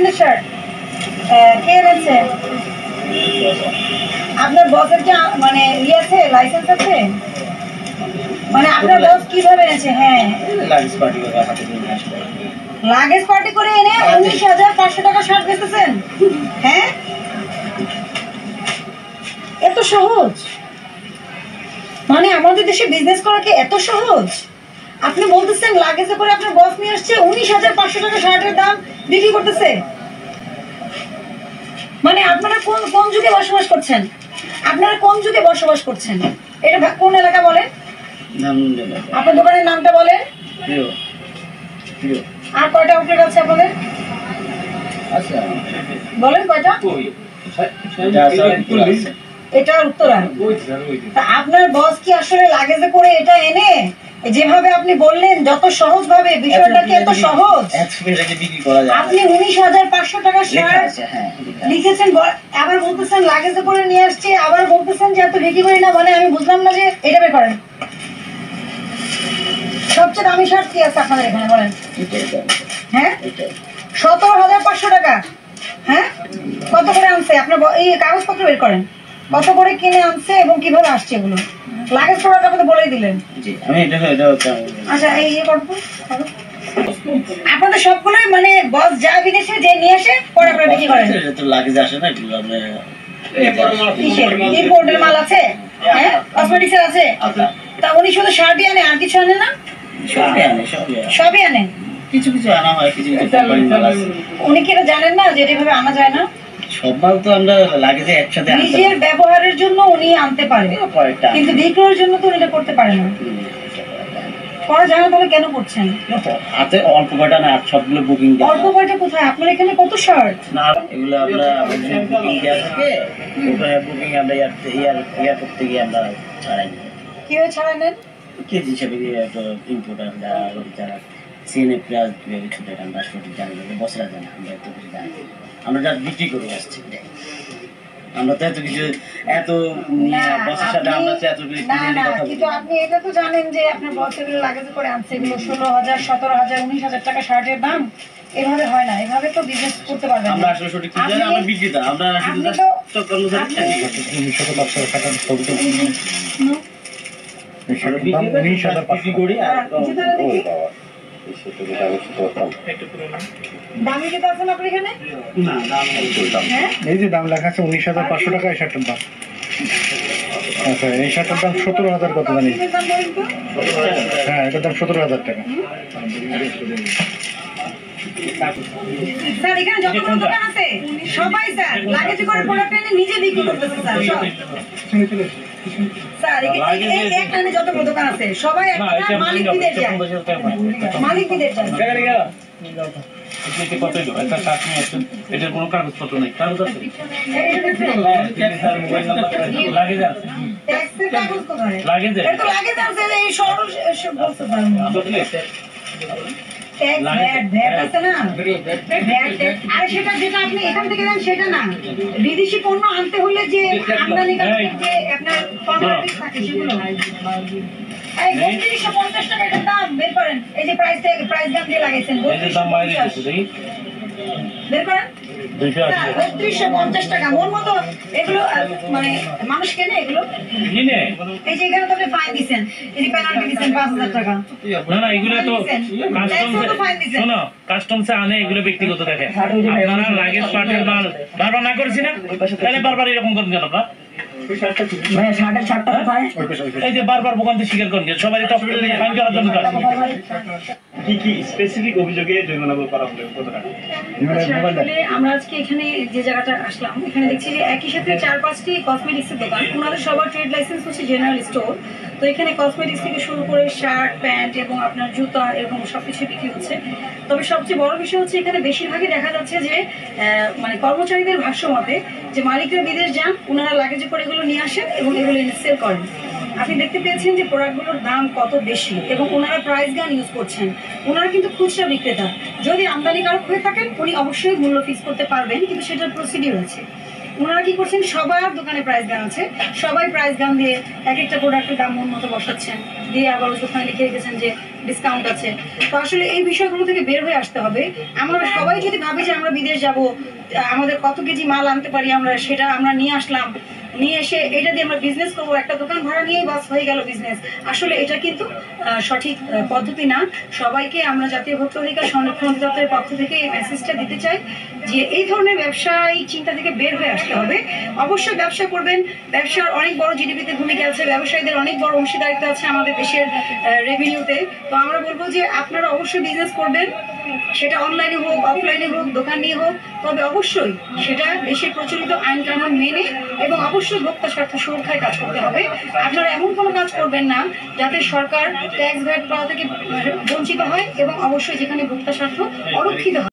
পছন্দের শার্ট কে এনেছে? আপনার বসের কি মানে ইয়ে আছে, লাইসেন্স আছে? মানে আপনার বস কিভাবে এনেছে? হ্যাঁ, লাগেজ পার্টি করে এনে 19,500 টাকা শার্ট বেচতেছেন? হ্যাঁ, এত সহজ? মানে আমাদের দেশে বিজনেস করা কি এত সহজ? আপনি বলতেছেন লাগেজে করে আপনার বস নিয়ে আসছে 19,500 টাকা শার্টের দাম বিক্রি করতেছে। মানে আপনারা কোন কোন যুগে বসবাস করছেন? আপনারা কোন যুগে বসবাস করছেন? এটা কোন এলাকা বলেন? আপনার দোকানের নামটা বলেন। আর কয়টা আউটলেট আছে আপনাদের? বলেন কয়টা? এটা উত্তরা। তা আপনার বস কি আসলে লাগেজে করে এটা এনে যেভাবে আপনি বললেন যত সহজ ভাবে, বিষয়টা কি এত সহজ? আপনি 19,500 টাকা শার্ট লিখেছেন, আবার বলতেছেন লাগেজে করে নিয়ে আসছে, আবার বলতেছেন যে এত বিক্রি করি না। মানে আমি বুঝলাম না যে এটা বের করেন। সবচেয়ে দামি শার্ট কি আছে আপনাদের এখানে বলেন? হ্যাঁ, 17,500 টাকা। হ্যাঁ, কত করে আনছে আপনার এই কাগজপত্র বের করেন? কত করে কিনে আনছে এবং কিভাবে আসছে এগুলো? লাগেজ প্রোডাক্ট আপনি বলেই দিলেন। আচ্ছা, এই ইয়ে করবো আপনাদের সবগুলোই মানে বস যা বিদেশে যে নিয়ে আসে পরে আপনারা বিক্রি করেন? লাগেজ আসে না ইম্পোর্টের মাল আছে? হ্যাঁ, কসমেটিক্সের আছে। তা উনি শুধু শার্টই আনে, আর কিছু আনে না? সবই আনে। কিছু কিছু আনা হয়, কিছু কিছু উনি কি এটা জানেন না যে এভাবে আনা যায় না? সব মাল তো আমরা লাগেজে একসাথে নিজের ব্যবহারের জন্য উনি আনতে পারে, কিন্তু বিক্রয়ের জন্য তো উনি এটা করতে পারে না। করা যায় না, তাহলে কেন করছেন? হাতে অল্প কয়টা না, সবগুলো বুকিং। অল্প কয়টা কোথায়? আপনার এখানে কত শার্ট? না, এগুলো আমরা বুকিং দেওয়া থাকে, ওখানে বুকিং আমরা ইয়ার করতে গিয়ে আমরা ছাড়াই নিই। কিভাবে ছাড়াই নেন? কেজি হিসাবে ইম্পোর্টার যারা সিএনএ প্লাস ছোটো আমরা সঠিক জানি না, বছরা জানি, আমরা এত কিছু জানি। আমরা যা বিক্রি করে আসছি, আমরা তো এত কিছু এত বছর সাথে আমরা তো এত কিছু কিন্তু আপনি এটা তো জানেন যে আপনার বছরের লাগেজ করে আনছে এগুলো 16,000, 17,000, 19,000 টাকা শার্টের দাম। এভাবে হয় না, এভাবে তো বিজনেস করতে পারবেন না। আমরা আসলে সঠিক জানি, আমরা বিক্রেতা, আমরা শুধু তো কর্মচারী। বিক্রি করি আর দামি যেটা আছে আপনার এখানে? এই যে দাম লেখা আছে 19,500 টাকা এই শার্টের দাম। আচ্ছা, এই শার্টের দাম 17,000 কত জানি? হ্যাঁ, এটার দাম 17,000 টাকা। স্যার এখানে যতগুলো দোকান আছে সবাই স্যার লাগেজ করে প্রোডাক্ট এনে নিজে বিক্রি করতেছে স্যার। সব স্যার এখানে যতগুলো দোকান আছে সবাই একটা মালিক বিদেশ যায়, মালিক বিদেশ যায়। কত হইলো একটা শার্ট নিয়ে আসছেন, এটার কোনো কাগজপত্র নেই? কাগজ আছে? লাগেজ আছে? কাগজ কোথায়? লাগেজ আছে এই সরল বলতে পারবো না। সেটা যেটা আপনি এখান থেকে দেন সেটা না, বিদেশি পণ্য আনতে হলে যে আমদানি আপনার থাকে সেগুলো 3250 টাকা এটার দাম বের করেন। এই যে প্রাইস দাম দিয়ে লাগাইছেন বের করেন 3250 টাকা। মোর মতো এগুলো মানে মানুষ কেনে এগুলো? এই যে এখানে তো আপনি ফাইন দিচ্ছেন, এই যে পেনাল্টি দিচ্ছেন 5,000 টাকা। না এগুলো তো শোনো, কাস্টমসে আনে, এগুলো ব্যক্তিগত দেখে। আপনারা লাগেজ পার্টের মাল বারবার না করেছি না, তাহলে বারবার এরকম করেন কেন আপনারা? এই যে বারবার ভোগান্তি স্বীকার করেন, সবাই তো ফাইন করার জন্য। কি কি স্পেসিফিক অভিযোগে জরিমানা করা হলো? আমরা আজকে এখানে যে জায়গাটা আসলাম, এখানে দেখছি যে একই সাথে 4-5টি কসমেটিক্সের দোকান। ওনাদের সবার ট্রেড লাইসেন্স হচ্ছে জেনারেল স্টোর। তো এখানে কসমেটিক্স থেকে শুরু করে শার্ট, প্যান্ট এবং আপনার জুতা এরকম সবকিছু বিক্রি হচ্ছে। তবে সবচেয়ে বড় বিষয় হচ্ছে এখানে বেশিরভাগই দেখা যাচ্ছে যে মানে কর্মচারীদের ভাষ্য মতে যে মালিকরা বিদেশ যান, ওনারা লাগেজে করে এগুলো নিয়ে আসেন এবং এগুলো সেল করেন। আপনি দেখতে পেয়েছেন যে প্রোডাক্টগুলোর দাম কত বেশি এবং ওনারা প্রাইস গান ইউজ করছেন। ওনারা কিন্তু খুচরা বিক্রেতা। যদি আমদানিকারক হয়ে থাকেন উনি অবশ্যই মূল্য ফিক্স করতে পারবেন, কিন্তু সেটার প্রসিডিউর আছে। ওনারা কি করছেন, সবার দোকানে প্রাইস গান আছে, সবাই প্রাইস গান দিয়ে এক একটা প্রোডাক্টের দাম মন মতো বসাচ্ছেন, দিয়ে আবার ওখানে লিখে রেখেছেন যে ডিসকাউন্ট আছে। তো আসলে এই বিষয়গুলো থেকে বের হয়ে আসতে হবে। আমরা সবাই যদি ভাবি যে আমরা বিদেশ যাব, আমাদের কত কেজি মাল আনতে পারি আমরা, সেটা আমরা নিয়ে আসলাম, নিয়ে এসে এটা দিয়ে আমরা বিজনেস করবো, একটা দোকান ভাড়া নিয়েই বাস হয়ে গেল বিজনেস, আসলে এটা কিন্তু সঠিক পদ্ধতি না। সবাইকে আমরা জাতীয় ভোক্তা অধিকার সংরক্ষণ অধিদপ্তরের পক্ষ থেকে এই মেসেজটা দিতে চাই যে এই ধরনের ব্যবসায়িক চিন্তা থেকে বের হয়ে আসতে হবে। অবশ্যই ব্যবসা করবেন, ব্যবসার অনেক বড় জিডিপিতে ভূমিকা আছে, ব্যবসায়ীদের অনেক বড় অংশীদারিত্ব আছে আমাদের দেশের রেভিনিউতে। তো আমরা বলবো যে আপনারা অবশ্যই বিজনেস করবেন, সেটা অনলাইনে হোক, অফলাইনে হোক, দোকান নিয়ে হোক, তবে অবশ্যই সেটা দেশের প্রচলিত আইন কানুন মেনে এবং অবশ্যই ভোক্তা স্বার্থ সুরক্ষায় কাজ করতে হবে। আপনারা এমন কোনো কাজ করবেন না যাতে সরকার ট্যাক্স ভ্যাট পাওয়া থেকে বঞ্চিত হয় এবং অবশ্যই যেখানে ভোক্তা স্বার্থ অরক্ষিত হয়।